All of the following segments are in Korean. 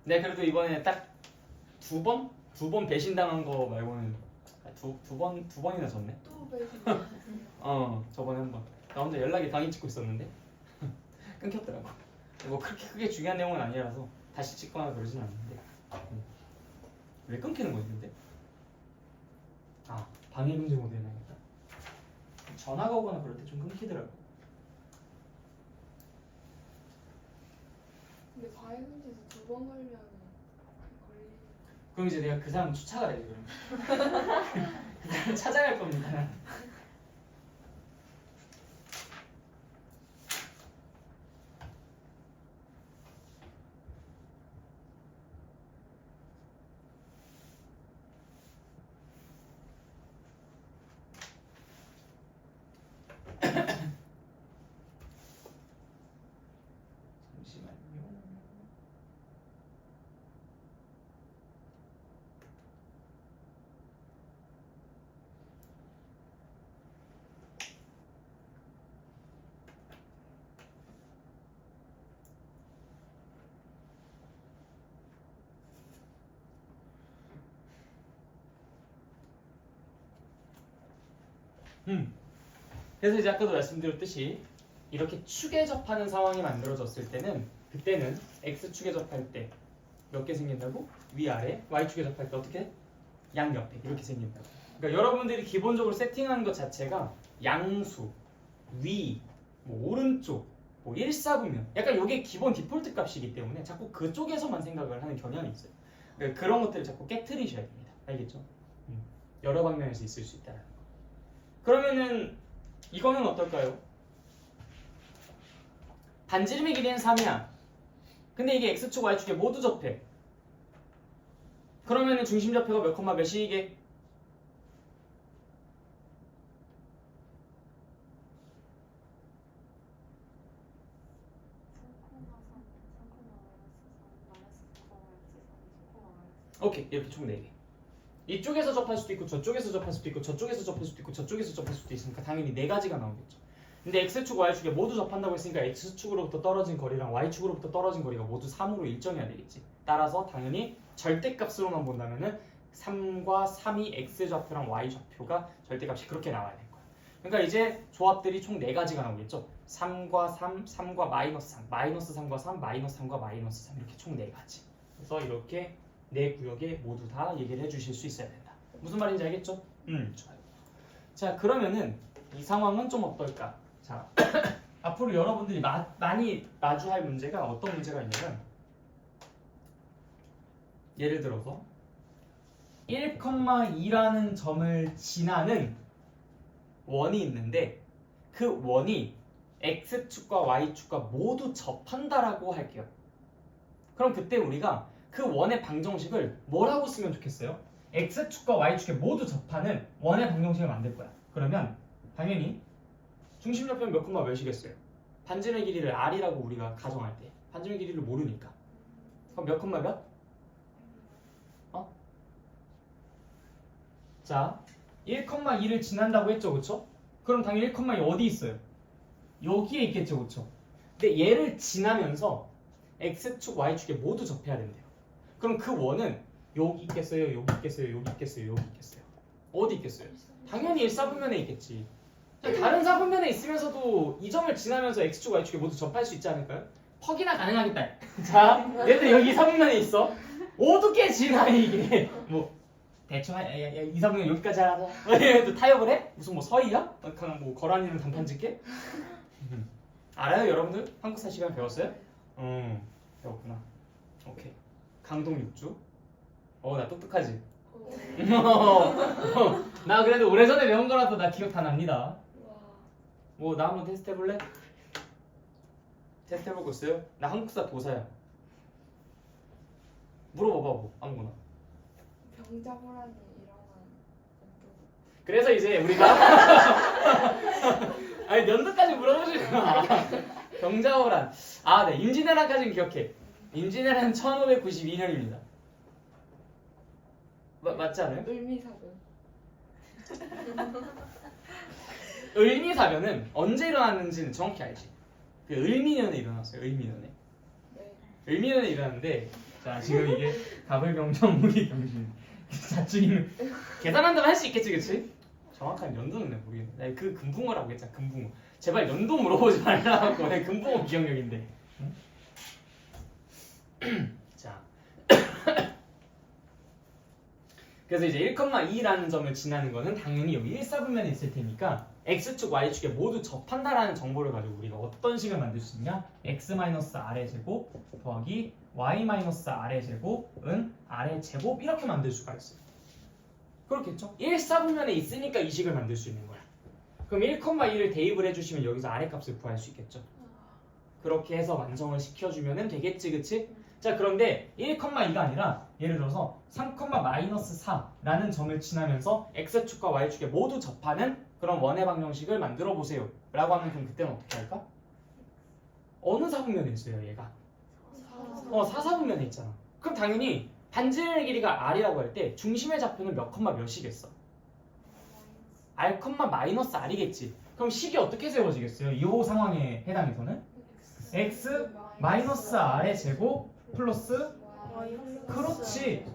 네, 그래도 이번에 딱 두 번 배신당한 거 말고는 두 번이나 졌네. 또 배신. 저번에 한 번. 나 혼자 연락이 당일 찍고 있었는데 끊겼더라고. 뭐 그렇게 크게 중요한 내용은 아니라서 다시 찍거나 그러진 않는데. 왜 끊기는 거지 근데? 방해 금지 모드 해놔야겠다. 전화가 오거나 그럴 때 좀 끊기더라고. 근데 과외금지에서 2번 걸면 걸리. 그럼 이제 내가 그 사람 쫓아가야 돼 그러면. 그 사람 찾아갈 겁니다. 잠시만요. 그래서 이제 아까도 말씀드렸듯이 이렇게 축에 접하는 상황이 만들어졌을 때는 그때는 x축에 접할 때 몇 개 생긴다고? 위아래, y축에 접할 때 어떻게? 양옆에 이렇게 생긴다고. 그러니까 여러분들이 기본적으로 세팅하는 것 자체가 양수, 위, 뭐 오른쪽, 뭐 일사분면 약간 이게 기본 디폴트 값이기 때문에 자꾸 그쪽에서만 생각을 하는 경향이 있어요. 그러니까 그런 것들을 자꾸 깨트리셔야 됩니다. 알겠죠? 여러 방면에서 있을 수 있다는 거. 그러면은 이거는 어떨까요? 반지름의 길이는 3이야. 근데 이게 x축, y축에 모두 접해. 그러면은 중심 좌표가 몇 콤마 몇이게? 오케이, 이렇게 총 4개. 이쪽에서 접할 수도 있고 저쪽에서 접할 수도 있고 저쪽에서 접할 수도 있고 저쪽에서 접할 수도 있으니까 당연히 4가지가 나오겠죠. 근데 x축, y축에 모두 접한다고 했으니까 x축으로부터 떨어진 거리랑 y축으로부터 떨어진 거리가 모두 3으로 일정해야 되겠지. 따라서 당연히 절대값으로만 본다면은 3과 3이 x좌표랑 y좌표가 절대값이 그렇게 나와야 될 거야. 그러니까 이제 조합들이 총 4가지가 나오겠죠. 3과 3, 3과 마이너스 3, 마이너스 3과 3, 마이너스 3과 마이너스 3 이렇게 총 4가지. 그래서 이렇게 4구역에 모두 다 얘기를 해주실 수 있어야 된다. 무슨 말인지 알겠죠? 좋아요. 자, 그러면은 이 상황은 좀 어떨까? 자, 앞으로 여러분들이 많이 마주할 문제가 어떤 문제가 있냐면 예를 들어서 1,2라는 점을 지나는 원이 있는데 그 원이 x축과 y축과 모두 접한다라고 할게요. 그럼 그때 우리가 그 원의 방정식을 뭐라고 쓰면 좋겠어요? x축과 y축에 모두 접하는 원의 방정식을 만들 거야. 그러면 당연히 중심 좌표는 몇 콤마 몇이겠어요? 반지름의 길이를 r이라고 우리가 가정할 때 반지름의 길이를 모르니까 그럼 몇 콤마 몇? 자, 1,2를 지난다고 했죠, 그쵸? 그럼 당연히 1,2 어디 있어요? 여기에 있겠죠, 그쵸? 근데 얘를 지나면서 x축, y축에 모두 접해야 된대요. 그럼 그 원은 여기 있겠어요, 여기 있겠어요, 여기 있겠어요, 여기 있겠어요. 어디 있겠어요? 당연히 1사분면에 있겠지. 다른 사분면에 있으면서도 이 점을 지나면서 x축, y축에 모두 접할 수 있지 않을까요? 퍽이나 가능하겠다. 자, 얘들 여기 2사분면에 있어. 어떻게 지나 이게? 뭐 대충 이 사분면 여기까지 하자. 또 타협을 해? 무슨 뭐 서희야? 그냥 뭐 거란이는 단판 짓게? 알아요, 여러분들? 한국사 시간 배웠어요? 배웠구나. 오케이. 강동 6주. 나 똑똑하지? 나 그래도 오래전에 배운 거라도 나 기억 다 납니다. 뭐 나 한번 테스트 해볼래? 테스트 해보고 있어요? 나 한국사 도사야. 물어봐봐 뭐 아무거나. 병자호란이 일어난 그래서 이제 우리가 아니 연도까지 물어보지 마. 병자호란. 네, 임진왜란까지는 기억해. 임진왜란 1592년입니다. 맞지 않아요? 을미사변. 을미사변은 언제 일어났는지는 정확히 알지. 그 을미년에 일어났어요. 을미년에. 네. 을미년에 일어났는데 자 지금 이게 가불병정 무기병신 자축이면 계산한다면 할 수 있겠지 그치? 정확한 연도는 내가 모르겠네. 나 그 금붕어라고 했잖아 금붕어. 제발 연도 물어보지 말라고. 내 금붕어 기억력인데. 응? 자 그래서 이제 1,2라는 점을 지나는 거는 당연히 여기 1사분면에 있을 테니까 x축, y축에 모두 접한다라는 정보를 가지고 우리가 어떤 식을 만들 수 있냐? x-r의 제곱 더하기 y-r의 제곱은 r의 제곱 이렇게 만들 수가 있어요. 그렇겠죠? 1사분면에 있으니까 이 식을 만들 수 있는 거야. 그럼 1,2를 대입을 해주시면 여기서 r의 값을 구할 수 있겠죠? 그렇게 해서 완성을 시켜주면 되겠지 그치? 자 그런데 1,2가 아니라 예를 들어서 3,-4라는 점을 지나면서 x축과 y축에 모두 접하는 그런 원의 방정식을 만들어 보세요 라고 하면 그럼 그때는 어떻게 할까? 어느 사분면에 있어요 얘가? 4사분면에 있잖아. 그럼 당연히 반지름의 길이가 r이라고 할 때 중심의 좌표는 몇 컴마 몇이겠어? r,-r이겠지. 그럼 식이 어떻게 세워지겠어요? 이 상황에 해당해서는 x-r의 제곱 플러스 그렇지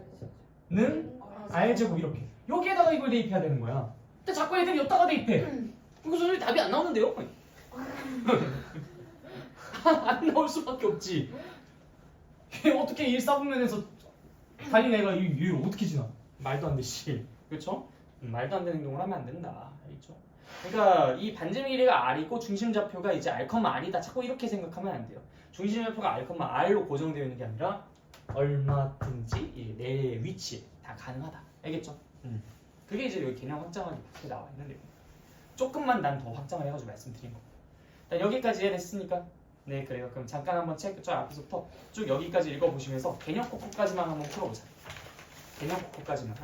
는 r제곱 이렇게 여기에다가 이걸 대입해야 되는 거야. 근데 자꾸 애들이 여기다가 대입해. 그래서 솔직히 답이 안 나오는데요? 안 나올 수밖에 없지. 어떻게 1사분면에서 달린 애가 얘를 어떻게 지나? 말도 안 되지. 그렇죠? 말도 안 되는 행동을 하면 안 된다. 알겠죠? 그러니까 이 반지름의 길이가 r이고 중심 좌표가 이제 r,r이다. 자꾸 이렇게 생각하면 안 돼요. 중심 좌표가 r,r로 고정되어 있는 게 아니라 얼마든지 내 위치에 다 가능하다. 알겠죠? 그게 이제 여기 개념 확장하기 이렇게 나와 있는데 조금만 난 더 확장을 해가지고 말씀드린 거. 일단 여기까지 이해됐습니까? 네 그래요. 그럼 잠깐 한번 저 앞에서부터 쭉 여기까지 읽어보시면서 개념 코코까지만 한번 풀어보자. 개념 코코까지만.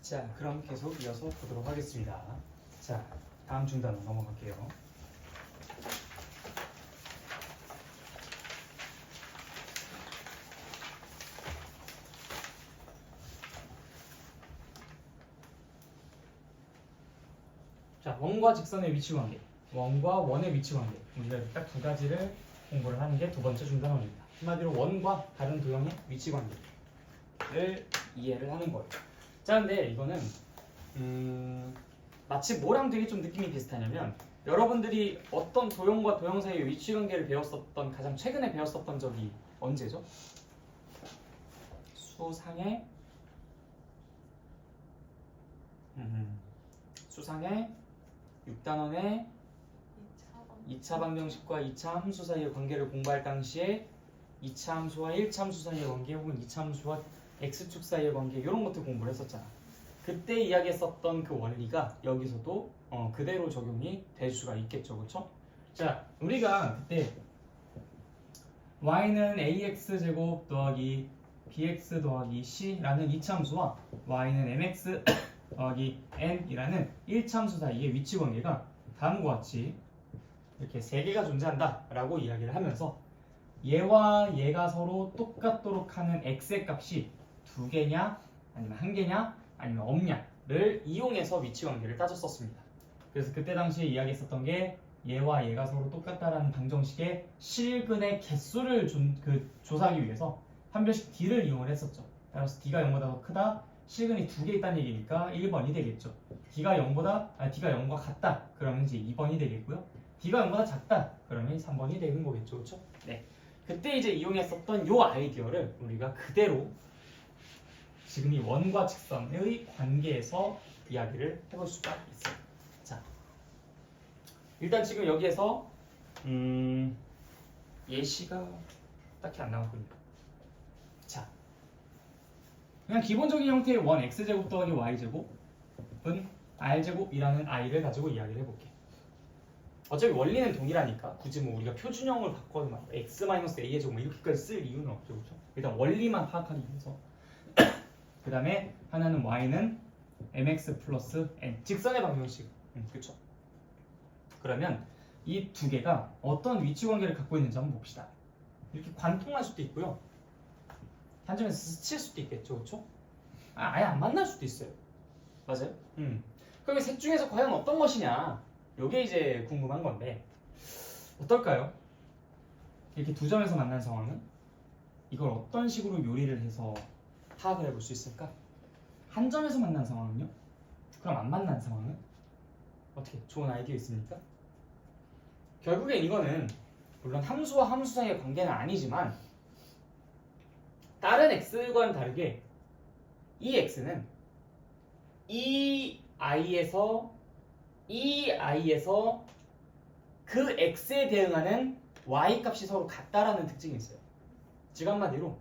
자, 그럼 계속 이어서 보도록 하겠습니다. 자, 다음 중단으로 넘어갈게요. 자, 원과 직선의 위치 관계, 원과 원의 위치 관계. 우리가 딱 두 가지를 공부를 하는 게 두 번째 중단원입니다. 한마디로 원과 다른 도형의 위치 관계를 이해를 하는 거예요. 자, 근데 이거는 마치 뭐랑 되게 좀 느낌이 비슷하냐면 여러분들이 어떤 도형과 도형 사이의 위치 관계를 배웠었던 가장 최근에 배웠었던 적이 언제죠? 수상의 6단원의 2차 방정식과 2차 함수 사이의 관계를 공부할 당시에 2차 함수와 1차 함수 사이의 관계 혹은 2차 함수와 x축 사이의 관계 이런 것들 공부를 했었잖아. 그때 이야기했었던 그 원리가 여기서도 그대로 적용이 될 수가 있겠죠, 그렇죠? 자, 우리가 그때 y는 ax 제곱 더하기 bx 더하기 c라는 2차 함수와 y는 mx 더하기 n이라는 1차 함수 사이의 위치 관계가 다음과 같이 이렇게 세 개가 존재한다 라고 이야기를 하면서 얘와 얘가 서로 똑같도록 하는 x의 값이 두 개냐 아니면 한 개냐 아니면 없냐를 이용해서 위치 관계를 따졌었습니다. 그래서 그때 당시에 이야기했었던 게 얘와 얘가 서로 똑같다라는 방정식의 실근의 개수를 조사하기 위해서 판별식 D를 이용을 했었죠. 따라서 D가 0보다 더 크다, 실근이 두 개 있다는 얘기니까 1번이 되겠죠. D가 0과 같다, 그러면 이제 2번이 되겠고요. D가 0보다 작다, 그러면 3번이 되는 거겠죠, 그렇죠? 네. 그때 이제 이용했었던 요 아이디어를 우리가 그대로 지금 이 원과 직선의 관계에서 이야기를 해볼 수가 있어요. 자, 일단 지금 여기에서 예시가 딱히 안 나왔군요. 자, 그냥 기본적인 형태의 원 x제곱 더하기 y제곱은 r제곱이라는 i를 가지고 이야기를 해볼게. 어차피 원리는 동일하니까 굳이 뭐 우리가 표준형을 바꿔서 막 x-a의 제곱 이렇게까지 쓸 이유는 없죠, 그렇죠? 일단 원리만 파악하기 위해서. 그 다음에 하나는 y는 mx 플러스 n, 직선의 방정식. 그렇죠? 그러면 이 두 개가 어떤 위치 관계를 갖고 있는지 한번 봅시다. 이렇게 관통할 수도 있고요. 한 점에서 스칠 수도 있겠죠, 그렇죠? 아예 안 만날 수도 있어요. 맞아요? 그럼 이 셋 중에서 과연 어떤 것이냐? 요게 이제 궁금한 건데 어떨까요? 이렇게 두 점에서 만난 상황은 이걸 어떤 식으로 요리를 해서 파악을 해볼 수 있을까? 한 점에서 만난 상황은요? 그럼 안 만난 상황은? 어떻게 좋은 아이디어 있습니까? 결국엔 이거는 물론 함수와 함수 사이의 관계는 아니지만 다른 x과는 다르게 이 x는 이 i에서 그 x에 대응하는 y 값이 서로 같다라는 특징이 있어요. 즉 한마디로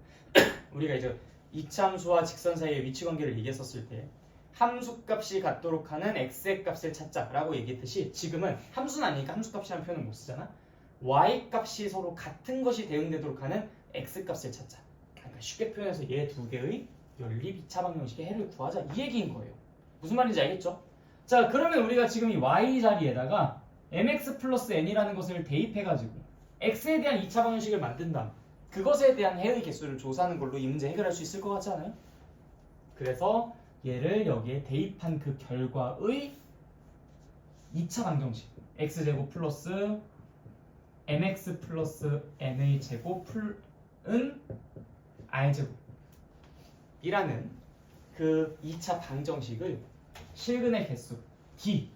우리가 이제 이차함수와 직선 사이의 위치 관계를 얘기했었을 때 함수 값이 같도록 하는 x의 값을 찾자라고 얘기했듯이 지금은 함수는 아니니까 함수 값이라는 표현을 못 쓰잖아. y 값이 서로 같은 것이 대응되도록 하는 x 값을 찾자. 그러니까 쉽게 표현해서 얘 두 개의 연립 2차 방정식의 해를 구하자 이 얘기인 거예요. 무슨 말인지 알겠죠? 자, 그러면 우리가 지금 이 y 자리에다가 mx 플러스 n이라는 것을 대입해가지고 x에 대한 2차 방정식을 만든 다음 그것에 대한 해의 개수를 조사하는 걸로 이 문제 해결할 수 있을 것 같지 않아요? 그래서 얘를 여기에 대입한 그 결과의 2차 방정식 x제곱 플러스 mx 플러스 n의 제곱은 r제곱이라는 그 2차 방정식을 실근의 개수 d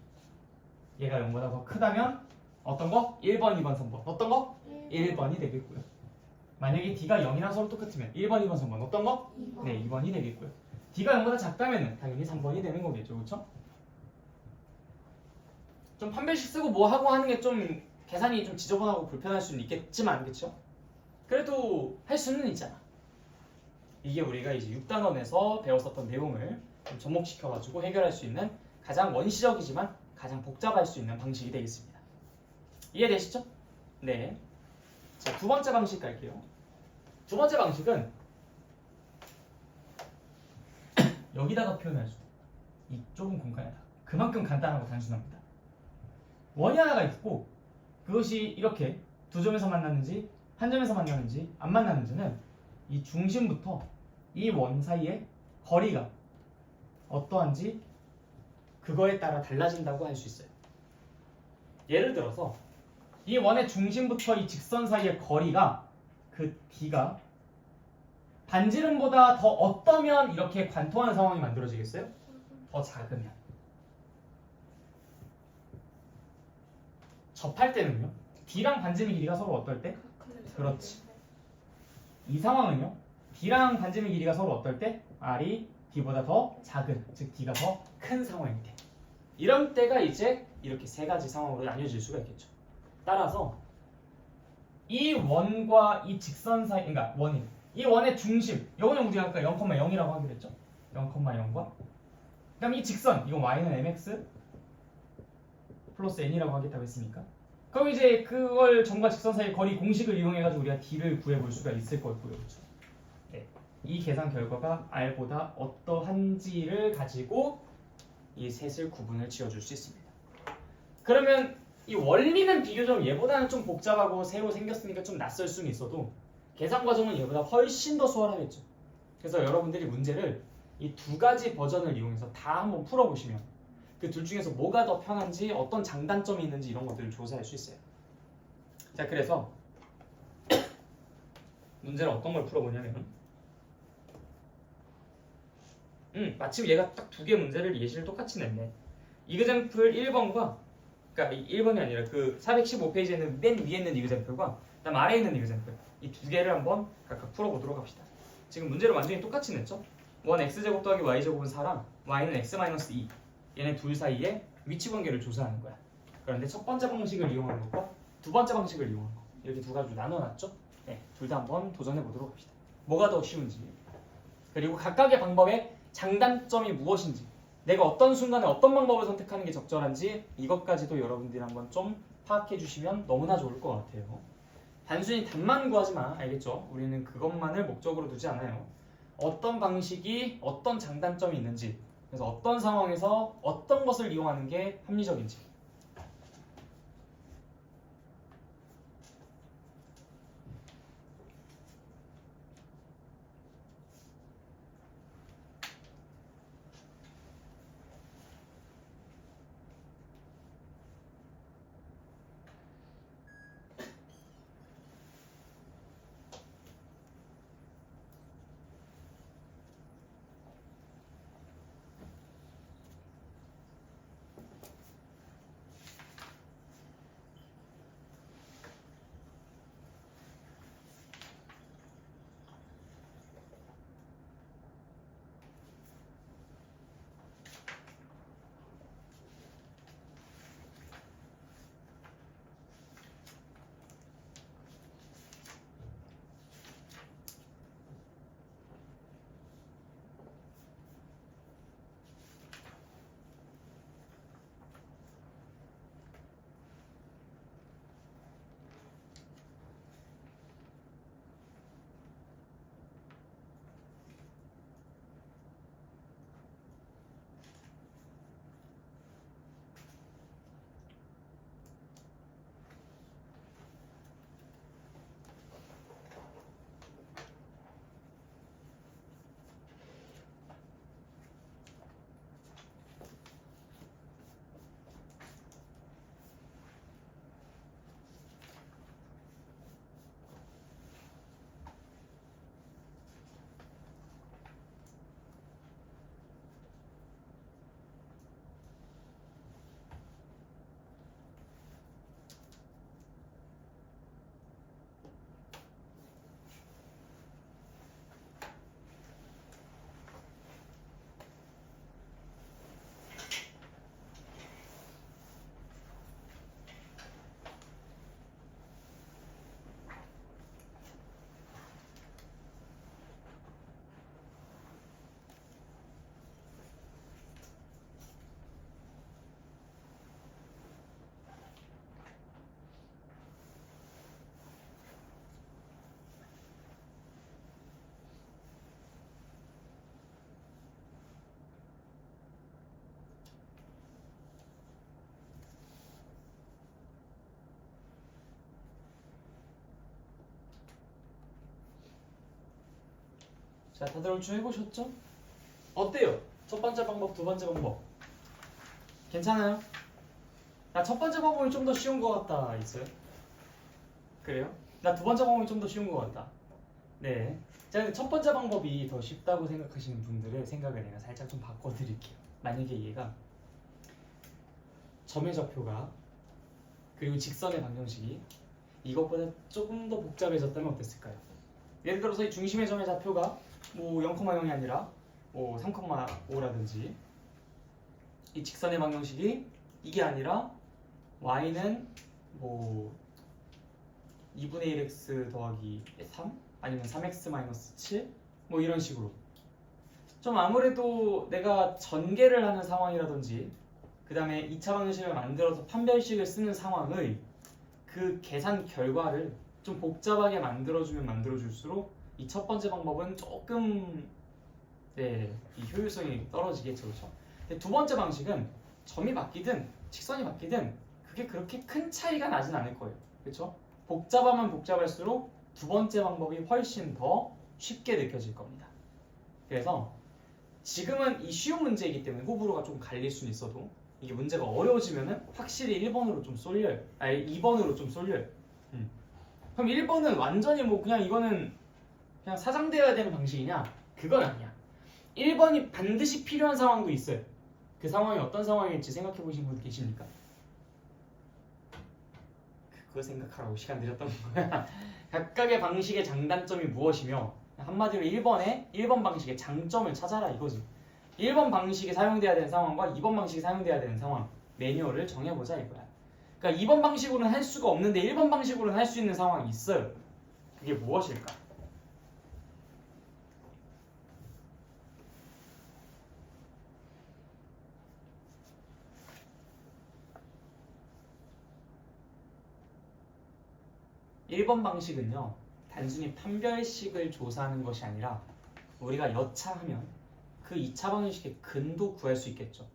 얘가 0보다 더 크다면 어떤 거? 1번, 2번, 3번 어떤 거? 1번이 되겠고요. 만약에 d가 0이랑 서로 똑같으면 1번, 2번, 3번 어떤 거? 2번. 네, 2번이 되겠고요. d가 0보다 작다면 당연히 3번이 되는 거겠죠, 그렇죠? 좀 판별식 쓰고 뭐 하고 하는 게 좀 계산이 좀 지저분하고 불편할 수는 있겠지만, 그렇죠? 그래도 할 수는 있잖아. 이게 우리가 이제 6단원에서 배웠었던 내용을 좀 접목시켜가지고 해결할 수 있는 가장 원시적이지만 가장 복잡할 수 있는 방식이 되겠습니다. 이해되시죠? 네. 자, 두 번째 방식 갈게요. 두 번째 방식은 여기다가 표현할 수. 이쪽은 공간이다. 그만큼 간단하고 단순합니다. 원이 하나가 있고 그것이 이렇게 두 점에서 만나는지 한 점에서 만나는지 안 만나는지는 이 중심부터 이 원 사이의 거리가 어떠한지 그거에 따라 달라진다고 할 수 있어요. 예를 들어서 이 원의 중심부터 이 직선 사이의 거리가 그 D가 반지름보다 더 어떠면 이렇게 관통하는 상황이 만들어지겠어요? 더 작으면. 접할 때는요. D랑 반지름 길이가 서로 어떨 때? 그렇지. 이 상황은요. D랑 반지름 길이가 서로 어떨 때? R이 D보다 더 작은, 즉 D가 더 큰 상황일 때. 이런 때가 이제 이렇게 세 가지 상황으로 나뉘어질 수가 있겠죠. 따라서 이 원과 이 직선 사이, 그러니까 원인, 이 원의 중심, 이거는 우리가 아까 0,0이라고 하기로 했죠. 0,0과 그다음 이 직선, 이건 y는 mx 플러스 n이라고 하겠다고 했으니까 그럼 이제 그걸 점과 직선 사이의 거리 공식을 이용해가지고 우리가 d를 구해볼 수가 있을 거고요. 그렇죠? 네. 이 계산 결과가 r보다 어떠한지를 가지고 이 셋을 구분을 지어줄 수 있습니다. 그러면 이 원리는 비교적 얘보다는 좀 복잡하고 새로 생겼으니까 좀 낯설 수는 있어도 계산 과정은 얘보다 훨씬 더 수월하겠죠. 그래서 여러분들이 문제를 이 두 가지 버전을 이용해서 다 한번 풀어보시면 그 둘 중에서 뭐가 더 편한지 어떤 장단점이 있는지 이런 것들을 조사할 수 있어요. 자, 그래서 문제를 어떤 걸 풀어보냐면 마침 얘가 딱 두 개 문제를 예시를 똑같이 냈네. 이그젬플 1번과 그러니까 1번이 아니라 그 415페이지에는 맨 위에 있는 이그젬플과 그다음 아래에 있는 이그젬플 이 두 개를 한번 각각 풀어보도록 합시다. 지금 문제를 완전히 똑같이 냈죠? 1x제곱 더하기 y제곱은 4랑 y는 x-2 얘네 둘 사이에 위치 관계를 조사하는 거야. 그런데 첫 번째 방식을 이용하는 것과 두 번째 방식을 이용하는 거 이렇게 두 가지로 나눠놨죠? 네, 둘 다 한번 도전해 보도록 합시다. 뭐가 더 쉬운지 그리고 각각의 방법의 장단점이 무엇인지 내가 어떤 순간에 어떤 방법을 선택하는 게 적절한지 이것까지도 여러분들이 한번 좀 파악해 주시면 너무나 좋을 것 같아요. 단순히 답만 구하지 마. 알겠죠? 우리는 그것만을 목적으로 두지 않아요. 어떤 방식이 어떤 장단점이 있는지 그래서 어떤 상황에서 어떤 것을 이용하는 게 합리적인지 자, 다들 얼추 해보셨죠? 어때요? 첫 번째 방법, 두 번째 방법 괜찮아요? 나 첫 번째 방법이 좀 더 쉬운 것 같다 있어요? 그래요? 나 두 번째 방법이 좀 더 쉬운 것 같다. 네. 자, 첫 번째 방법이 더 쉽다고 생각하시는 분들의 생각을 내가 살짝 좀 바꿔드릴게요. 만약에 얘가 점의 좌표가 그리고 직선의 방정식이 이것보다 조금 더 복잡해졌다면 어땠을까요? 예를 들어서 이 중심의 점의 좌표가 뭐 0,0이 아니라 뭐 3,5라든지 이 직선의 방정식이 이게 아니라 y는 뭐 2분의 1x 더하기 3 아니면 3x 7 뭐 이런 식으로 좀 아무래도 내가 전개를 하는 상황이라든지 그 다음에 2차 방정식을 만들어서 판별식을 쓰는 상황의 그 계산 결과를 좀 복잡하게 만들어주면 만들어줄수록 이 첫 번째 방법은 조금 네, 이 효율성이 떨어지겠죠, 그렇죠? 근데 두 번째 방식은 점이 바뀌든 직선이 바뀌든 그게 그렇게 큰 차이가 나진 않을 거예요, 그렇죠? 복잡하면 복잡할수록 두 번째 방법이 훨씬 더 쉽게 느껴질 겁니다. 그래서 지금은 이 쉬운 문제이기 때문에 호불호가 좀 갈릴 수는 있어도 이게 문제가 어려워지면은 확실히 1번으로 좀 쏠려요. 아니 2번으로 좀 쏠려요. 그럼 1번은 완전히 뭐 그냥 이거는 그냥 사장되어야 되는 방식이냐? 그건 아니야. 1번이 반드시 필요한 상황도 있어요. 그 상황이 어떤 상황일지 생각해 보신 분 계십니까? 그거 생각하라고 시간 들였던 거야. 각각의 방식의 장단점이 무엇이며 한마디로 1번 방식의 장점을 찾아라 이거지. 1번 방식이 사용돼야 되는 상황과 2번 방식이 사용돼야 되는 상황 매뉴얼을 정해보자 이거야. 그러니까 2번 방식으로는 할 수가 없는데 1번 방식으로는 할 수 있는 상황이 있어요. 그게 무엇일까? 일 번 방식은요 단순히 판별식을 조사하는 것이 아니라 우리가 여차하면 그 2차 방정식의 근도 구할 수 있겠죠.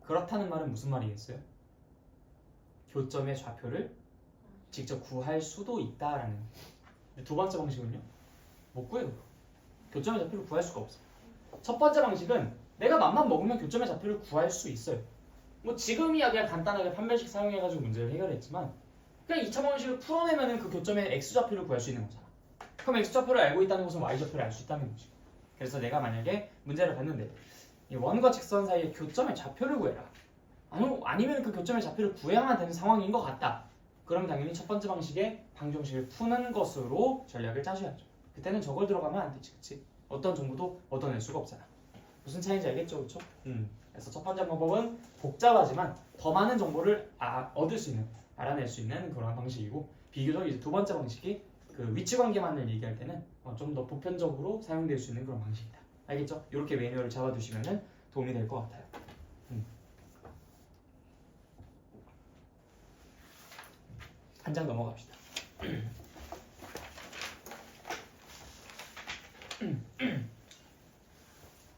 그렇다는 말은 무슨 말이겠어요? 교점의 좌표를 직접 구할 수도 있다라는. 두 번째 방식은요 못 구해요. 교점의 좌표를 구할 수가 없어. 첫 번째 방식은 내가 맘만 먹으면 교점의 좌표를 구할 수 있어요. 뭐 지금이야 그냥 간단하게 판별식 사용해가지고 문제를 해결했지만 그냥 2차 방정식을 풀어내면 그 교점의 x좌표를 구할 수 있는 거잖아. 그럼 x좌표를 알고 있다는 것은 y좌표를 알 수 있다는 거지. 그래서 내가 만약에 문제를 봤는데 이 원과 직선 사이의 교점의 좌표를 구해라. 아니면 그 교점의 좌표를 구해야만 되는 상황인 것 같다. 그럼 당연히 첫 번째 방식의 방정식을 푸는 것으로 전략을 짜셔야죠. 그때는 저걸 들어가면 안 되지, 그치? 어떤 정보도 얻어낼 수가 없잖아. 무슨 차이인지 알겠죠, 그렇죠? 그래서 첫 번째 방법은 복잡하지만 더 많은 정보를 얻을 수 있는, 알아낼 수 있는 그런 방식이고 비교적 이제 두 번째 방식이 그 위치 관계만을 얘기할 때는 좀 더 보편적으로 사용될 수 있는 그런 방식이다. 알겠죠? 이렇게 매뉴얼을 잡아두시면 도움이 될 것 같아요. 한 장 넘어갑시다.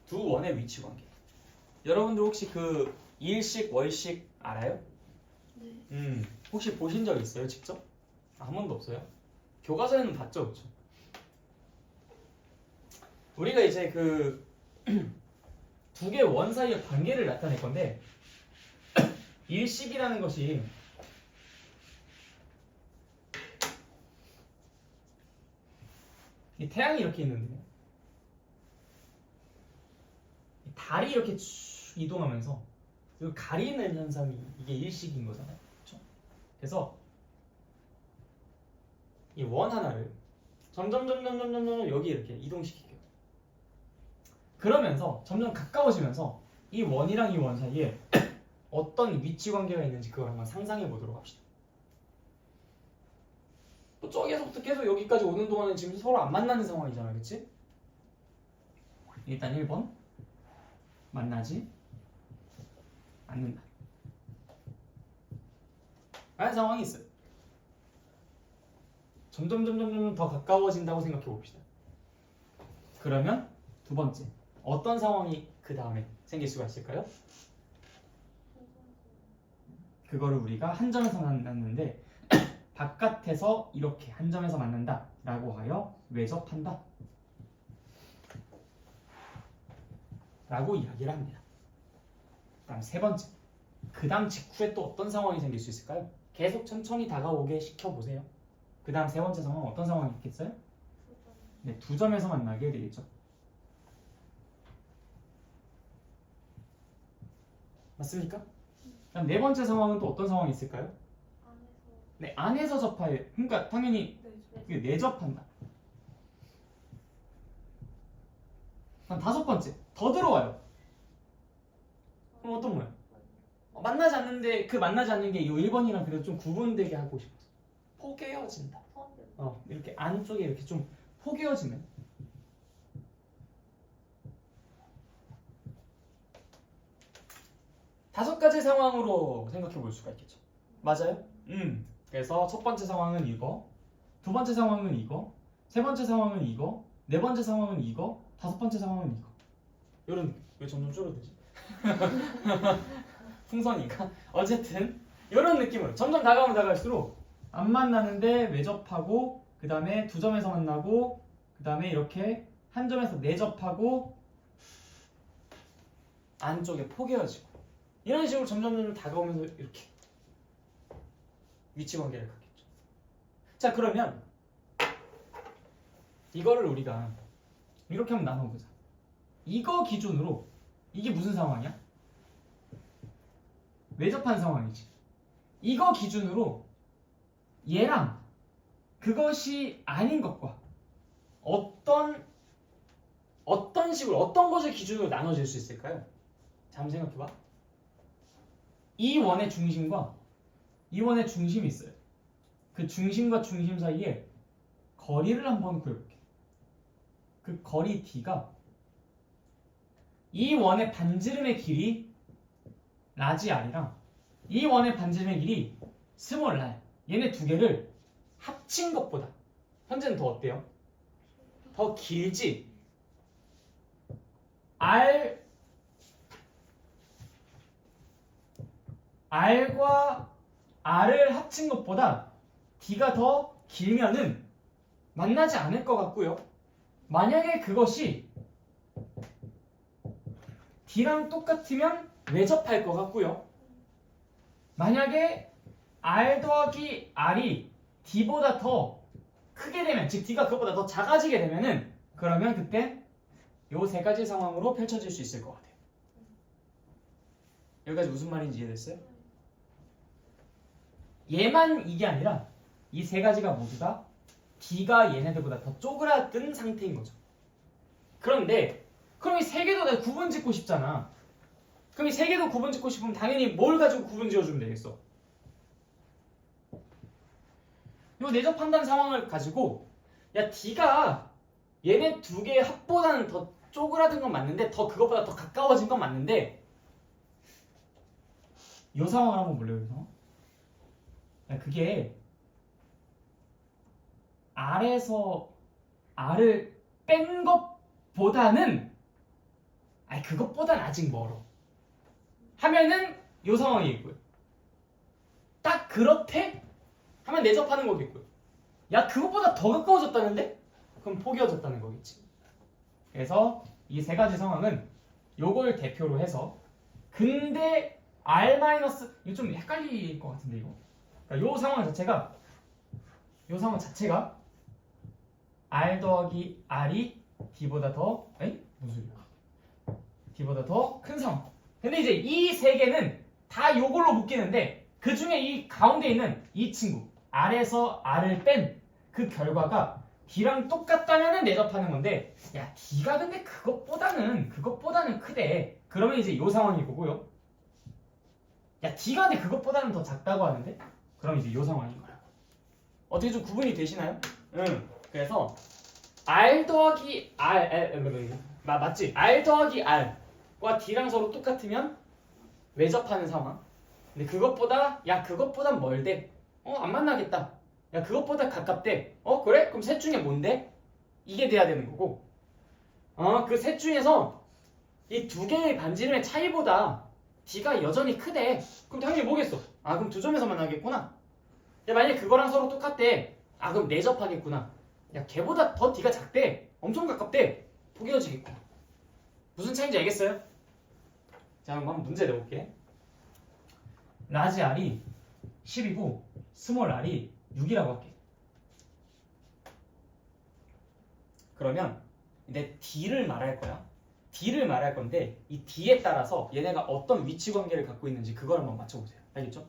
두 원의 위치 관계. 여러분들 혹시 그 일식, 월식 알아요? 네. 혹시 보신 적 있어요, 직접? 한 번도 없어요? 교과서에는 봤죠, 그렇죠? 우리가 이제 그 두 개의 원 사이의 관계를 나타낼 건데 일식이라는 것이 이 태양이 이렇게 있는데 이 달이 이렇게 쭉 이동하면서 그 가리는 현상이 이게 일식인 거잖아요, 그렇죠? 그래서 이 원 하나를 점점 여기 이렇게 이동시킬게요. 그러면서 점점 가까워지면서 이 원이랑 이 원 사이에 어떤 위치 관계가 있는지 그걸 한번 상상해 보도록 합시다. 또 저기서부터 계속 여기까지 오는 동안은 지금 서로 안 만나는 상황이잖아, 그렇지? 일단 1번 만나지 않는다 라는 상황이 있어요. 점점 더 가까워진다고 생각해 봅시다. 그러면 두 번째 어떤 상황이 그 다음에 생길 수가 있을까요? 그거를 우리가 한 점에서 만났는데 바깥에서 이렇게 한 점에서 만난다 라고 하여 외접한다. 라고 이야기를 합니다. 그다음 세 번째, 그 다음 직후에 또 어떤 상황이 생길 수 있을까요? 계속 천천히 다가오게 시켜보세요. 그 다음 세 번째 상황은 어떤 상황이 있겠어요? 네, 두 점에서 만나게 되겠죠. 맞습니까? 그럼 네 번째 상황은 또 어떤 상황이 있을까요? 안에서 네, 안에서 접하여. 그러니까 당연히 네. 내접한다. 그럼 다섯 번째, 더 들어와요. 그럼 어떤 거예요? 만나지 않는데 그 만나지 않는 게 이 1번이랑 그래도 좀 구분되게 하고 싶었어. 포개어진다. 이렇게 안쪽에 이렇게 좀 포개어지는. 다섯 가지 상황으로 생각해 볼 수가 있겠죠. 맞아요? 그래서 첫 번째 상황은 이거, 두 번째 상황은 이거, 세 번째 상황은 이거, 네 번째 상황은 이거, 다섯 번째 상황은 이거. 이런 왜 점점 줄어들지? 풍선인가? 어쨌든 이런 느낌으로 점점 다가오면 다가갈수록 안 만나는데 외접하고 그 다음에 두 점에서 만나고 그 다음에 이렇게 한 점에서 내접하고 안쪽에 포개어지고 이런 식으로 점점 다가오면서 이렇게 위치 관계를 갖겠죠. 자, 그러면 이거를 우리가 이렇게 한번 나눠보자. 이거 기준으로 이게 무슨 상황이야? 외접한 상황이지. 이거 기준으로 얘랑 그것이 아닌 것과 어떤 식으로 어떤 것을 기준으로 나눠질 수 있을까요? 자, 한번 생각해봐. 이 원의 중심과 이 원의 중심이 있어요. 그 중심과 중심 사이에 거리를 한번 구해볼게. 그 거리 D가 이 원의 반지름의 길이 라지 R이랑 이 원의 반지름의 길이 스몰 R, 얘네 두 개를 합친 것보다 현재는 더 어때요? 더 길지? R과 R을 합친 것보다 D가 더 길면은 만나지 않을 것 같고요. 만약에 그것이 D랑 똑같으면 외접할 것 같고요. 만약에 R 더하기 R이 D보다 더 크게 되면, 즉 D가 그것보다 더 작아지게 되면은 그러면 그때 요 세 가지 상황으로 펼쳐질 수 있을 것 같아요. 여기까지 무슨 말인지 이해됐어요? 얘만 이게 아니라 이 세 가지가 모두 다 D가 얘네들보다 더 쪼그라든 상태인 거죠. 그런데 그럼 이 세 개도 내가 구분 짓고 싶잖아. 그럼 이 세 개도 구분 짓고 싶으면 당연히 뭘 가지고 구분 지어주면 되겠어? 요 내적 판단 상황을 가지고 야 D가 얘네 두 개의 합보다는 더 쪼그라든 건 맞는데 더 그것보다 더 가까워진 건 맞는데 요 상황을 한번 볼래요? 여기서 야, 그게 R에서 R을 뺀 것보다는 그것보단 아직 멀어 하면은 요 상황이 있고요. 딱 그렇대? 하면 내접하는 거겠고요. 야, 그것보다 더 가까워졌다는데? 그럼 포기해졌다는 거겠지. 그래서 이 세 가지 상황은 요걸 대표로 해서 근데 R- 이거 좀 헷갈릴 것 같은데 이거. 그러니까 요 상황 자체가 R 더하기 R이 D보다 더 무슨 소리야? D보다 더 큰 상황. 근데 이제 이 세 개는 다 요걸로 묶이는데 그 중에 이 가운데 있는 이 친구 R에서 R을 뺀 그 결과가 D랑 똑같다면은 내접하는 건데 야 D가 근데 그것보다는 크대. 그러면 이제 요 상황이 거고요. 야 D가 근데 그것보다는 더 작다고 하는데 그럼 이제 요 상황인 거야. 어떻게 좀 구분이 되시나요? 응. 그래서 R 더하기 R 맞지? R 더하기 R과 D랑 서로 똑같으면 외접하는 상황. 근데 그것보다 멀대. 안 만나겠다. 야 그것보다 가깝대. 그래? 그럼 셋 중에 뭔데? 이게 돼야 되는 거고. 그 셋 중에서 이 두 개의 반지름의 차이보다 D가 여전히 크대. 그럼 당연히 뭐겠어? 그럼 두 점에서 만나겠구나. 야 만약에 그거랑 서로 똑같대. 그럼 내접하겠구나. 야 걔보다 더 D가 작대. 엄청 가깝대. 포개어지겠구나. 무슨 차이인지 알겠어요? 자, 그럼 한번 문제 내볼게. 라지 R이 10이고 스몰 R이 6이라고 할게. 그러면 내 D를 말할 거야. D를 말할 건데 이 D에 따라서 얘네가 어떤 위치 관계를 갖고 있는지 그걸 한번 맞춰보세요. 알겠죠?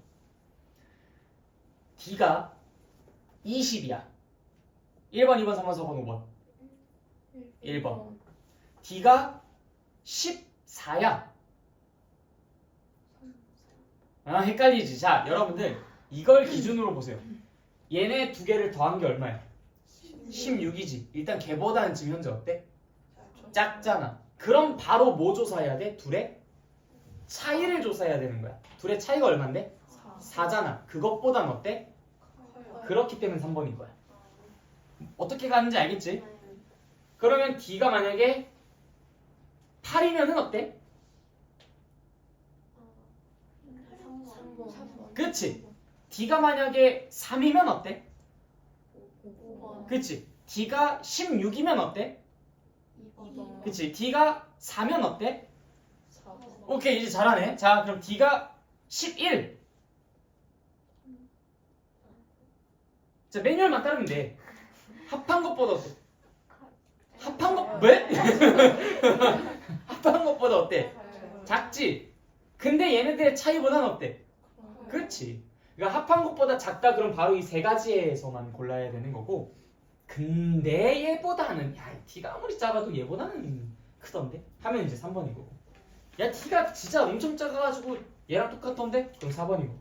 D가 20이야. 1번, 2번, 3번, 4번, 5번. 1번. D가 14야. 아, 헷갈리지. 자, 여러분들 이걸 기준으로 보세요. 얘네 두 개를 더한 게 얼마야? 16이지. 일단 걔보다는 지금 현재 어때? 작잖아. 그럼 바로 뭐 조사해야 돼? 둘의 차이를 조사해야 되는 거야. 둘의 차이가 얼만데? 4잖아. 그것보단 어때? 그렇기 때문에 3번인 거야. 어떻게 가는지 알겠지? 그러면 D가 만약에 8이면은 어때? 그치? D가 만약에 3이면 어때? 그치? D가 16이면 어때? 그치? D가 4면 어때? 오케이, 이제 잘하네. 자, 그럼 D가 11. 자, 매뉴얼만 따르면 돼. 합한 것보다 어때? 합한 것, 왜? 합한 것보다 어때? 작지? 근데 얘네들의 차이보다는 어때? 그렇지. 그러니까 합한 것보다 작다 그럼 바로 이 세 가지에서만 골라야 되는 거고, 근데 얘보다는 야 T가 아무리 작아도 얘보다는 크던데? 하면 이제 3번이고, 야 T가 진짜 엄청 작아가지고 얘랑 똑같던데? 그럼 4번이고,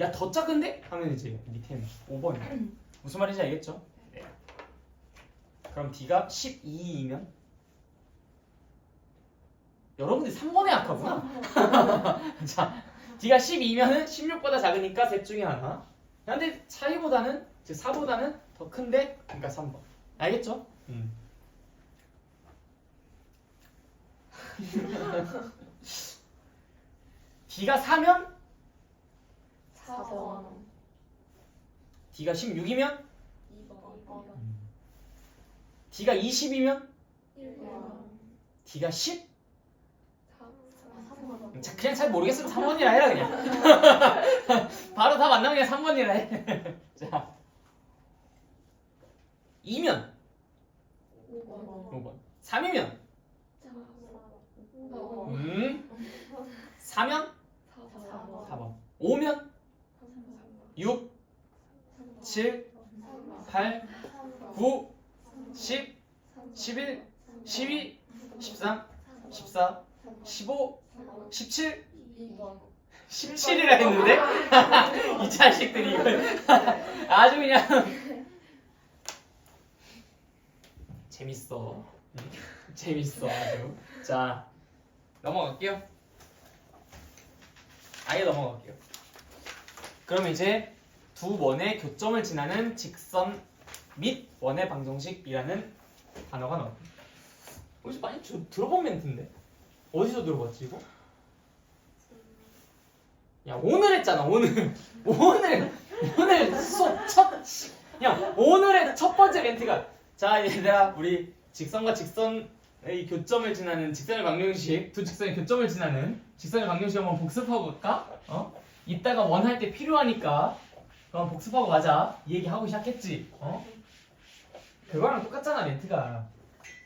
야 더 작은데? 하면 이제 밑에는 5번이고. 무슨 말인지 알겠죠? 네. 그럼 D가 12이면 여러분들이 3번에 약하구나. 자, D가 12면은 16보다 작으니까 셋 중에 하나. 근데 차이보다는, 즉 4보다는 더 큰데, 그러니까 3번. 알겠죠? D가 4면 4번. D가 16이면 2번. D가 20이면 1번. D가 10? 3번. 자, 그냥 잘 모르겠으면 3번이라 해라 그냥. 바로 답 안 나오면 3번이라 해. 자, 2면 5번. 5번. 3이면 4면 4번. 4번. 5면 6, 7, 8, 9, 10, 11, 12, 13, 14, 15, 17, 2번. 17이라 했는데? 이 자식들이 이걸 아주 그냥 재밌어. 재밌어 아주. 자, 넘어갈게요. 아예 넘어갈게요. 그럼 이제 두 원의 교점을 지나는 직선 및 원의 방정식이라는 단어가 나옵니다. 어디서 많이 들어본 멘트인데? 어디서 들어봤지 이거? 야, 오늘 했잖아. 오늘 수업 야, 오늘의 첫 번째 멘트가, 자 얘들아, 우리 직선과 직선의 교점을 지나는 직선의 방정식, 두 직선의 교점을 지나는 직선의 방정식 한번 복습하고 갈까? 이따가 원 할 때 필요하니까 그럼 복습하고 가자. 이 얘기 하고 시작했지. 그거랑 똑같잖아 멘트가.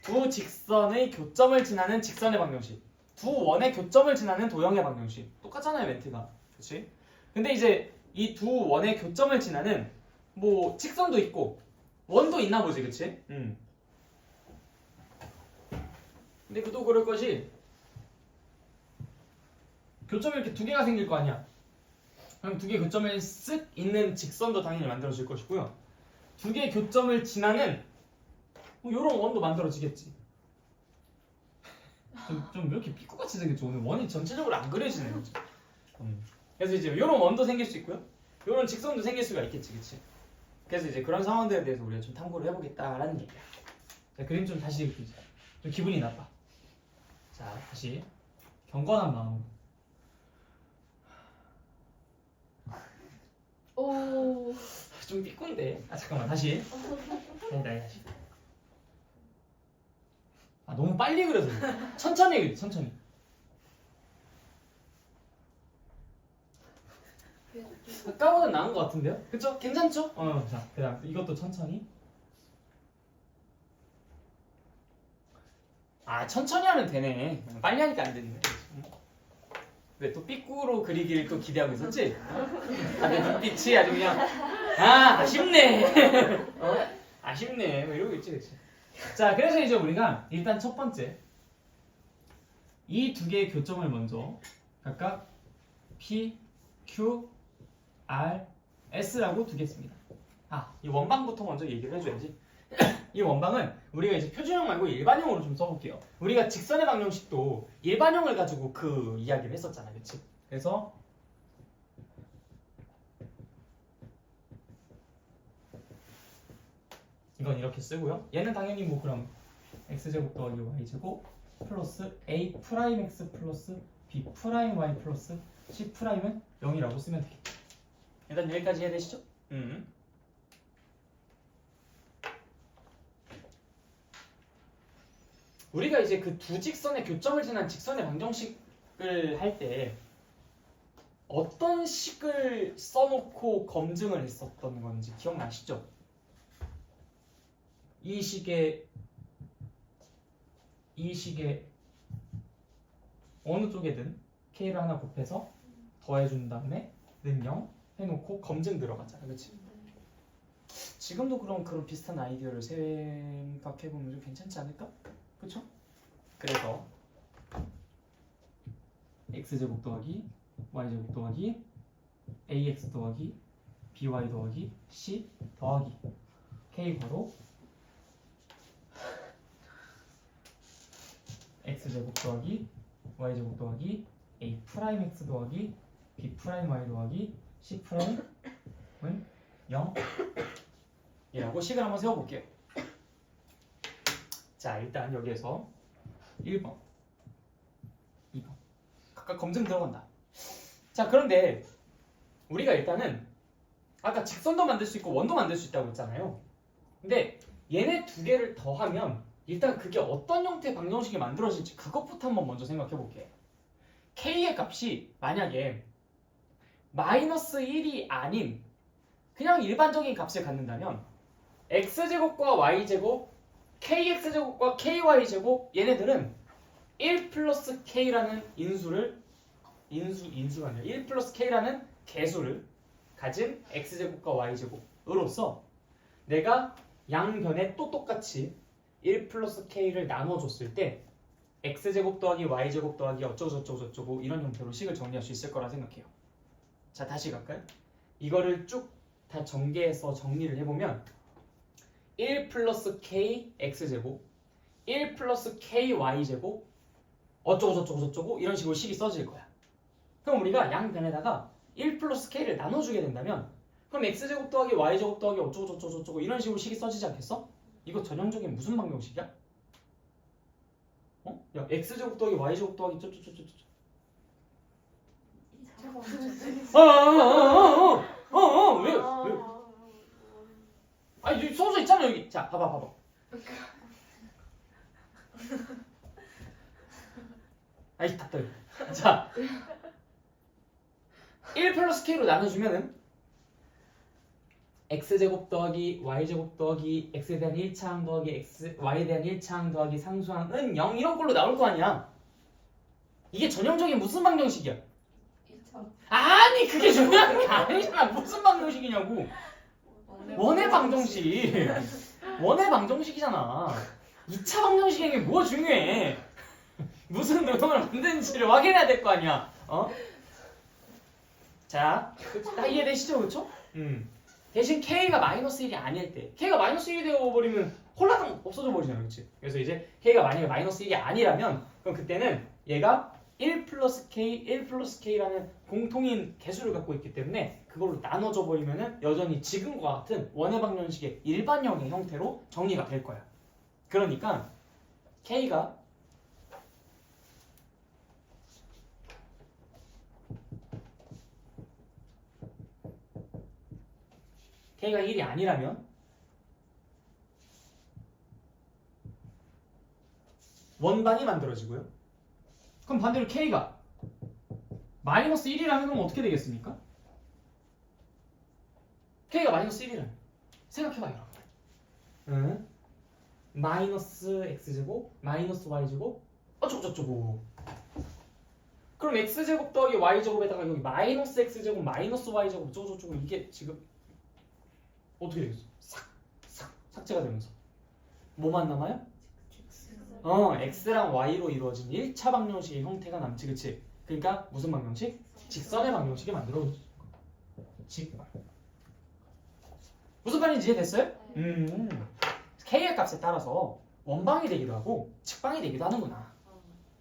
두 직선의 교점을 지나는 직선의 방정식, 두 원의 교점을 지나는 도형의 방정식, 똑같잖아요 멘트가. 그렇지? 근데 이제 이 두 원의 교점을 지나는 뭐 직선도 있고 원도 있나 보지, 그치? 근데 그도 그럴 것이, 교점이 이렇게 두 개가 생길 거 아니야. 그럼 두 개의 교점을 쓱 있는 직선도 당연히 만들어질 것이고요. 두 개의 교점을 지나는 뭐 이런 원도 만들어지겠지. 좀 왜 이렇게 삐꾸같이 생겼지? 오늘 원이 전체적으로 안 그려지네. 그래서 이제 이런 원도 생길 수 있고요. 이런 직선도 생길 수가 있겠지, 그치? 그래서 이제 그런 상황들에 대해서 우리가 좀 탐구를 해보겠다라는 얘기야. 자, 그림 좀 다시 읽자. 좀 기분이 나빠. 자, 다시 경건한 마음으로. 오. 좀 삐꾼데. 아, 잠깐만, 다시. 다시. 아, 너무 빨리 그려서 그래. 천천히 그려, 천천히. 아까보다 나은 것 같은데요? 그쵸? 괜찮죠? 자, 그 다음 이것도 천천히. 아, 천천히 하면 되네. 빨리 하니까 안 되네. 왜 또 삐꾸로 그리기를 또 기대하고 있었지? 다들 눈빛이 아주 그냥 아쉽네. 아쉽네. 뭐 이러고 있지, 그치? 자, 그래서 이제 우리가 일단 첫 번째 이 두 개의 교점을 먼저 각각 P, Q, R, S라고 두겠습니다. 이 원방부터 먼저 얘기를 해줘야지. 이 원방은 우리가 이제 표준형 말고 일반형으로 좀 써볼게요. 우리가 직선의 방정식도 일반형을 가지고 그 이야기를 했었잖아, 그치? 그래서 이건 이렇게 쓰고요. 얘는 당연히 뭐 그럼 x제곱 더하기 y제곱 플러스 a 프라임 x 플러스 b 프라임 y 플러스 c 프라임은 0이라고 쓰면 되겠다. 일단 여기까지 이해되시죠? 우리가 이제 그 두 직선의 교점을 지난 직선의 방정식을 할 때 어떤 식을 써놓고 검증을 했었던 건지 기억나시죠? 이 식의 어느 쪽에든 k를 하나 곱해서 더해준 다음에 는 0 해놓고 검증 들어갔잖아, 그치? 지금도 그런 비슷한 아이디어를 생각해보면 좀 괜찮지 않을까? 그쵸? 그래서 x제곱 더하기 y제곱 더하기 ax 더하기 by 더하기 c 더하기 k 괄호 x제곱 더하기 y제곱 더하기 a 프라임 x 더하기 b 프라임 y 더하기 c 프라임은 0 이라고 식을 한번 세워볼게요. 자, 일단 여기에서 1번, 2번 각각 검증 들어간다. 자, 그런데 우리가 일단은 아까 직선도 만들 수 있고 원도 만들 수 있다고 했잖아요. 근데 얘네 두 개를 더하면 일단 그게 어떤 형태의 방정식이 만들어질지 그것부터 한번 먼저 생각해 볼게요. k의 값이 만약에 마이너스 1이 아닌 그냥 일반적인 값을 갖는다면 x제곱과 y제곱, kx제곱과 ky제곱 얘네들은 1 플러스 k라는 인수가 아니라 1 플러스 k라는 개수를 가진 x제곱과 y제곱으로서 내가 양변에 또 똑같이 1 플러스 k를 나눠줬을 때 x제곱 더하기 y제곱 더하기 어쩌고저쩌고 이런 형태로 식을 정리할 수 있을 거라 생각해요. 자, 다시 갈까요? 이거를 쭉 다 전개해서 정리를 해보면 1 플러스 k x제곱 1 플러스 k y제곱 어쩌고저쩌고 이런 식으로 식이 써질 거야. 그럼 우리가 양변에다가 1 플러스 k를 나눠주게 된다면 그럼 x제곱 더하기 y제곱 더하기 어쩌고저쩌고 이런 식으로 식이 써지지 않겠어? 이거 전형적인 무슨 방정식이야? 야, x제곱 더하기 y제곱 더하기 쩌쩌쩌쩌쩌 왜? 아니 여기 써져 있잖아 여기. 자, 봐봐. 아이 답답해. 자, 1 플러스 k로 나눠주면은 x제곱 더하기 y제곱 더하기 x에 대한 1차항 더하기 y에 대한 1차항 더하기 상수항은 0 이런 걸로 나올 거 아니야. 이게 전형적인 무슨 방정식이야? 아니 그게 중요한 게 아니잖아. 무슨 방정식이냐고. 원의 방정식. 원의 방정식이잖아. 2차 방정식인 게 뭐가 중요해. 무슨 노동을 만드는지를 확인해야 될 거 아니야. 자, 다 이해되시죠? 그렇죠? 대신 k가 마이너스 1이 아닐 때 k가 마이너스 1이 되어버리면 홀라당 없어져 버리잖아. 그렇지? 그래서 이제 k가 만약에 마이너스 1이 아니라면 그럼 그때는 얘가 1 플러스 k라는 공통인 개수를 갖고 있기 때문에 그걸로 나눠져 버리면은 여전히 지금과 같은 원의 방정식의 일반형의 형태로 정리가 될 거야. 그러니까 k가 k가 1이 아니라면 원방이 만들어지고요. 그럼 반대로 K가 마이너스 1이라면 그럼 어떻게 되겠습니까? K가 마이너스 1이라면 생각해봐 여러분. 응? 마이너스 X제곱 마이너스 Y제곱 어쩌고저쩌고. 그럼 X제곱 더하기 Y제곱에다가 여기 마이너스 X제곱 마이너스 Y제곱 어쩌고저쩌고 이게 지금 어떻게 되겠어? 삭제가 되면서 뭐만 남아요? X랑 Y로 이루어진 1차 방정식의 형태가 남지, 그치? 그러니까 무슨 방정식? 직선의 방정식이 만들어진 직발. 무슨 말인지 이해됐어요? K의 값에 따라서 원방이 되기도 하고 측방이 되기도 하는구나.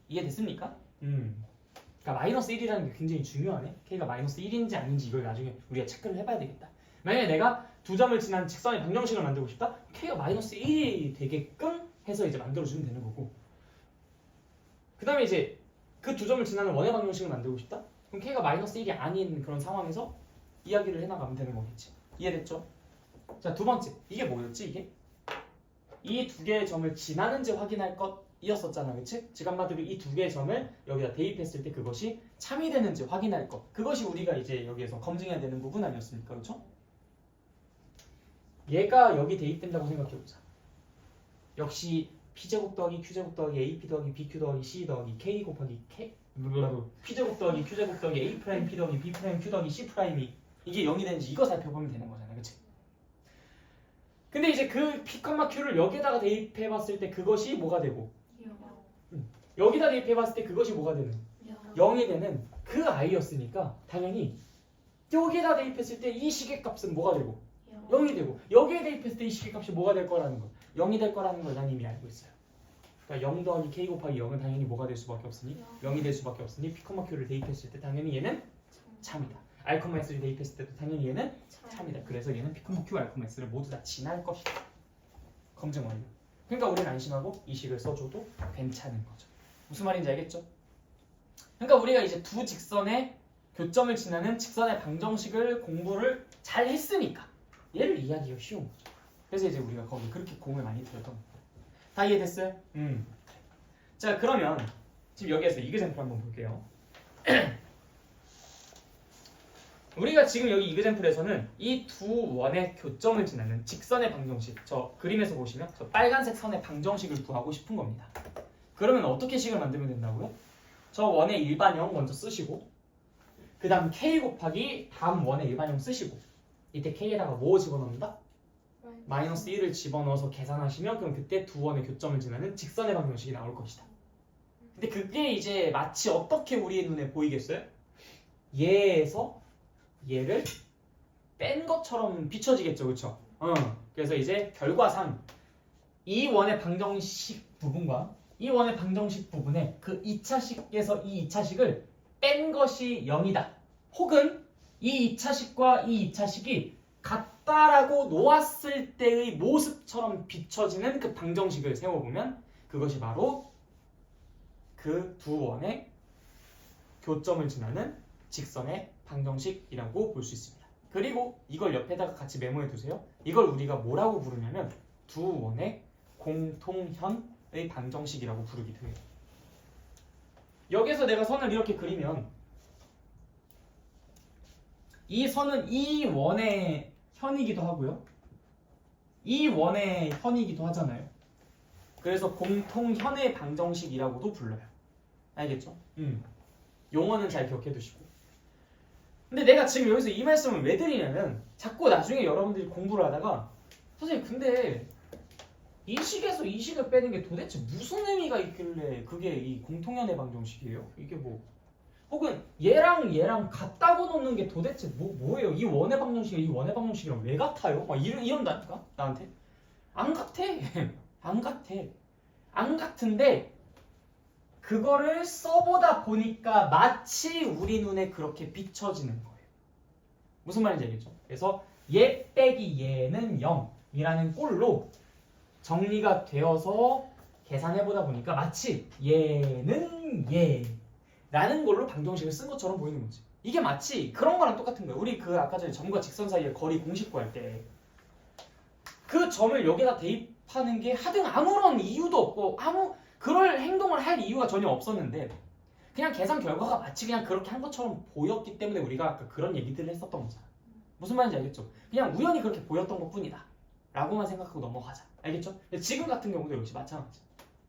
이해됐습니까? 그러니까 마이너스 1이라는 게 굉장히 중요하네. K가 마이너스 1인지 아닌지 이걸 나중에 우리가 체크를 해봐야 되겠다. 만약에 내가 두 점을 지난 직선의 방정식을 만들고 싶다? K가 마이너스 1이 되게끔 해서 이제 만들어주면 되는 거고, 그 다음에 이제 그 두 점을 지나는 원의 방정식을 만들고 싶다? 그럼 K가 마이너스 1이 아닌 그런 상황에서 이야기를 해나가면 되는 거겠지. 이해됐죠? 자, 두 번째, 이게 뭐였지 이게? 이 두 개의 점을 지나는지 확인할 것이었었잖아, 그치? 즉 한마디로 이 두 개의 점을 여기다 대입했을 때 그것이 참이 되는지 확인할 것, 그것이 우리가 이제 여기에서 검증해야 되는 부분 아니었습니까? 그렇죠? 얘가 여기 대입된다고 생각해보자. 역시 P제곱 더하기 Q제곱 더하기 AP 더하기 BQ 더하기 C 더하기 K 곱하기 K P제곱 더하기 Q제곱 더하기 A 프라임 P 더하기 B 프라임 Q 더하기 C 프라임이 이게 0이 되는지 이거 살펴보면 되는 거잖아, 그치? 근데 이제 그 P, Q를 여기에다가 대입해봤을 때 그것이 뭐가 되고, 여기다 대입해봤을 때 그것이 뭐가 되는, 0이 되는 그 아이였으니까 당연히 여기에다 대입했을 때 이 식의 값은 뭐가 되고 0이 되고, 여기에 대입했을 때 이 식의 값이 뭐가 될 거라는 거, 0이 될 거라는 걸 난 이미 알고 있어요. 그러니까 0 더하기 K 곱하기 0은 당연히 뭐가 될 수밖에 없으니 0이 될 수밖에 없으니 P, Q를 대입했을 때 당연히 얘는 참이다. R, S를 대입했을 때도 당연히 얘는 참이다. 그래서 얘는 P, Q, R, S를 모두 다 지날 것이다. 검증 완료. 그러니까 우리는 안심하고 이 식을 써줘도 괜찮은 거죠. 무슨 말인지 알겠죠? 그러니까 우리가 이제 두 직선의 교점을 지나는 직선의 방정식을 공부를 잘 했으니까 얘를 이해하기가 쉬운 거죠. 그래서 이제 우리가 거기 그렇게 공을 많이 들였던 거예요. 다 이해됐어요? 자, 그러면 지금 여기에서 이그젬플 한번 볼게요. 우리가 지금 여기 이그젬플에서는 이 두 원의 교점을 지나는 직선의 방정식, 저 그림에서 보시면 저 빨간색 선의 방정식을 구하고 싶은 겁니다. 그러면 어떻게 식을 만들면 된다고요? 저 원의 일반형 먼저 쓰시고, 그 다음 K 곱하기 다음 원의 일반형 쓰시고, 이때 K에다가 뭐 집어넣는다? 마이너스 1을 집어넣어서 계산하시면 그럼 그때 두 원의 교점을 지나는 직선의 방정식이 나올 것이다. 근데 그게 이제 마치 어떻게 우리의 눈에 보이겠어요? 얘에서 얘를 뺀 것처럼 비춰지겠죠, 그렇죠? 그래서 이제 결과상 이 원의 방정식 부분과 이 원의 방정식 부분에 그 2차식에서 이 2차식을 뺀 것이 0이다. 혹은 이 2차식과 이 2차식이 같다라고 놓았을 때의 모습처럼 비춰지는 그 방정식을 세워보면 그것이 바로 그 두 원의 교점을 지나는 직선의 방정식이라고 볼 수 있습니다. 그리고 이걸 옆에다가 같이 메모해 두세요. 이걸 우리가 뭐라고 부르냐면 두 원의 공통현의 방정식이라고 부르기도 해요. 여기서 내가 선을 이렇게 그리면 이 선은 이 원의 현이기도 하고요, 이 원의 현이기도 하잖아요. 그래서 공통현의 방정식이라고도 불러요. 알겠죠? 용어는 잘 기억해 두시고. 근데 내가 지금 여기서 이 말씀을 왜 드리냐면 자꾸 나중에 여러분들이 공부를 하다가 선생님 근데 이 식에서 이 식을 빼는 게 도대체 무슨 의미가 있길래 그게 이 공통현의 방정식이에요? 이게 뭐, 혹은 얘랑 같다고 놓는 게 도대체 뭐예요? 이 원의 방정식이 이 원의 방정식이랑 왜 같아요? 막 이런다니까 나한테. 안 같아. 안 같은데 그거를 써보다 보니까 마치 우리 눈에 그렇게 비춰지는 거예요. 무슨 말인지 알겠죠? 그래서 얘 빼기 얘는 0이라는 꼴로 정리가 되어서 계산해보다 보니까 마치 얘는 얘라는 걸로 방정식을 쓴 것처럼 보이는 거지. 이게 마치 그런 거랑 똑같은 거예요. 우리 그 아까 전에 점과 직선 사이의 거리 공식 구할 때 그 점을 여기다 대입하는 게 하등 아무런 이유도 없고 그럴 행동을 할 이유가 전혀 없었는데 그냥 계산 결과가 마치 그냥 그렇게 한 것처럼 보였기 때문에 우리가 아까 그런 얘기들을 했었던 거잖아. 무슨 말인지 알겠죠? 그냥 우연히 그렇게 보였던 것 뿐이다 라고만 생각하고 넘어가자. 알겠죠? 지금 같은 경우도 역시 마찬가지.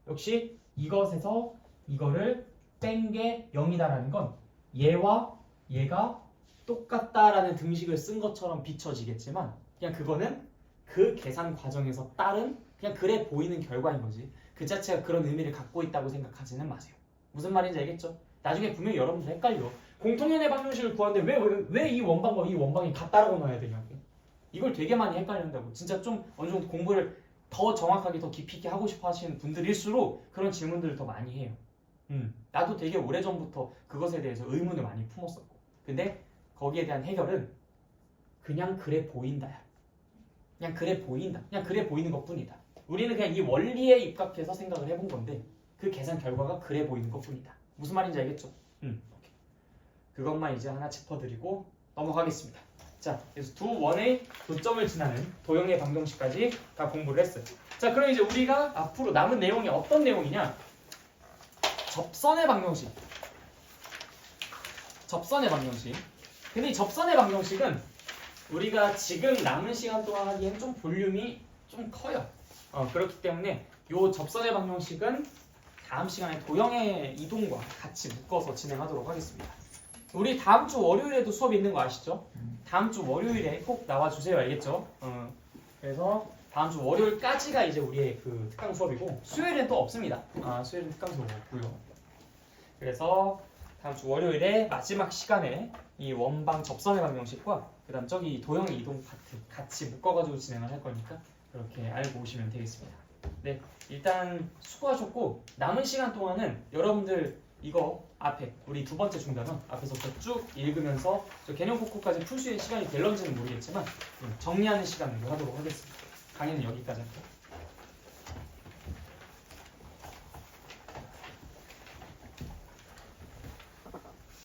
역시 이것에서 이거를 뺀 게 0이다라는 건 얘와 얘가 똑같다라는 등식을 쓴 것처럼 비춰지겠지만 그냥 그거는 그 계산 과정에서 따른 그냥 그래 보이는 결과인 거지. 그 자체가 그런 의미를 갖고 있다고 생각하지는 마세요. 무슨 말인지 알겠죠? 나중에 분명히 여러분들 헷갈려. 공통연의 방정식을 구하는데 왜 이 원방과 이 원방이 같다라고 넣어야 되냐고. 이걸 되게 많이 헷갈린다고. 진짜 좀 어느 정도 공부를 더 정확하게 더 깊이 있게 하고 싶어 하시는 분들일수록 그런 질문들을 더 많이 해요. 나도 되게 오래전부터 그것에 대해서 의문을 많이 품었었고. 근데 거기에 대한 해결은 그냥 그래 보인다야. 그냥 그래 보인다. 그냥 그래 보이는 것뿐이다. 우리는 그냥 이 원리에 입각해서 생각을 해본 건데 그 계산 결과가 그래 보이는 것뿐이다. 무슨 말인지 알겠죠? 오케이. 그것만 이제 하나 짚어드리고 넘어가겠습니다. 자, 그래서 두 원의 교점을 지나는 도형의 방정식까지 다 공부를 했어요. 자, 그럼 이제 우리가 앞으로 남은 내용이 어떤 내용이냐? 접선의 방정식. 접선의 방정식. 근데 이 접선의 방정식은 우리가 지금 남은 시간 동안 하기엔 좀 볼륨이 좀 커요. 그렇기 때문에 이 접선의 방정식은 다음 시간에 도형의 이동과 같이 묶어서 진행하도록 하겠습니다. 우리 다음 주 월요일에도 수업이 있는 거 아시죠? 다음 주 월요일에 꼭 나와주세요. 알겠죠? 그래서 다음 주 월요일까지가 이제 우리의 그 특강 수업이고 수요일엔 또 없습니다. 수요일은 특강 수업 없고요. 그래서 다음 주 월요일에 마지막 시간에 이 원방 접선의 방정식과 그다음 저기 도형의 이동 파트 같이 묶어가지고 진행을 할 거니까 그렇게 알고 오시면 되겠습니다. 네, 일단 수고하셨고 남은 시간 동안은 여러분들 이거 앞에 우리 두 번째 중단은 앞에서부터 쭉 읽으면서 저 개념 포코까지 풀 수 있는 시간이 될런지는 모르겠지만 정리하는 시간을 하도록 하겠습니다. 강의는 여기까지 할게요.